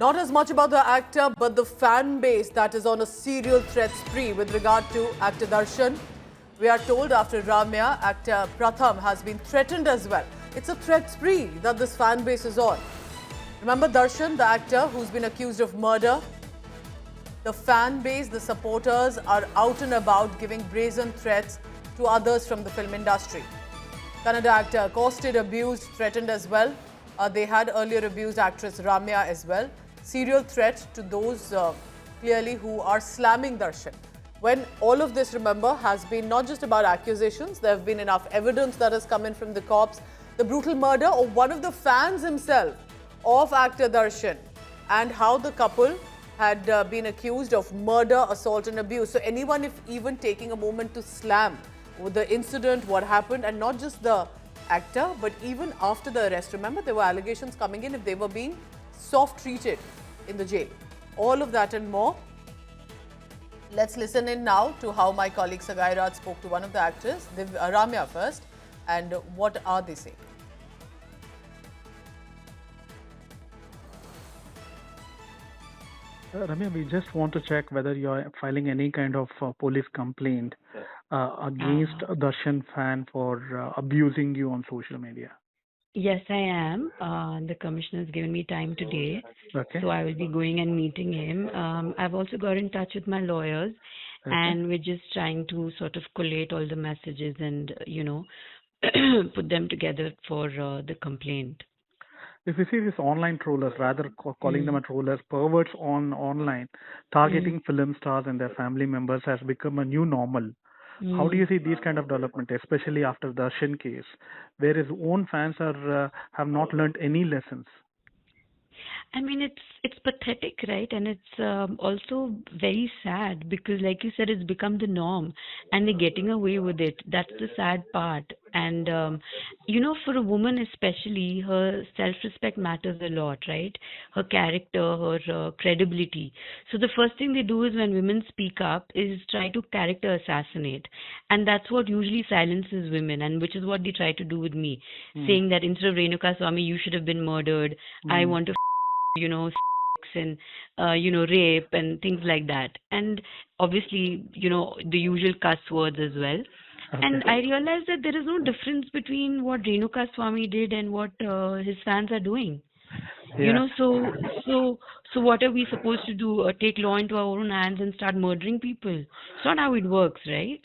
Not as much about the actor, but the fan base that is on a serial threat spree with regard to actor Darshan. We are told after Ramya, actor Pratham has been threatened as well. It's a threat spree that this fan base is on. Remember Darshan, the actor who's been accused of murder? The fan base, the supporters are out and about giving brazen threats to others from the film industry. Kannada actor accosted, abused, threatened as well. They had earlier abused actress Ramya as well. Serial threat to those clearly who are slamming Darshan. When all of this, remember, has been not just about accusations, there have been enough evidence that has come in from the cops. The brutal murder of one of the fans himself of actor Darshan, and how the couple had been accused of murder, assault and abuse. So anyone, if even taking a moment to slam with the incident, what happened, and not just the actor, but even after the arrest. Remember, there were allegations coming in if they were being soft treated in the jail. All of that and more. Let's listen in now to how my colleague Sagai Raj spoke to one of the actors, Ramya first, and what are they saying. Ramya, we just want to check whether you are filing any kind of police complaint against a Darshan fan for abusing you on social media. Yes, I am. The commissioner has given me time today, Okay. so I will be going and meeting him. I've also got in touch with my lawyers, Okay. and we're just trying to sort of collate all the messages and, put them together for the complaint. If you see these online trollers, rather calling them a trollers, perverts on online, targeting film stars and their family members has become a new normal. How do you see these kind of development, especially after the Darshan case, where his own fans are have not learned any lessons? I mean, it's pathetic, right? And it's also very sad because, like you said, it's become the norm, and they're getting away with it. That's the sad part. And for a woman especially, her self-respect matters a lot, right? Her character, her credibility. So the first thing they do is when women speak up is try to character assassinate, and that's what usually silences women, and which is what they try to do with me, saying that instead of Renuka Swami, you should have been murdered. I want to sex and rape and things like that, and obviously the usual cuss words as well. And I realized that there is no difference between what Renuka Swami did and what his fans are doing. So what are we supposed to do? Take law into our own hands and start murdering people? It's not how it works, right?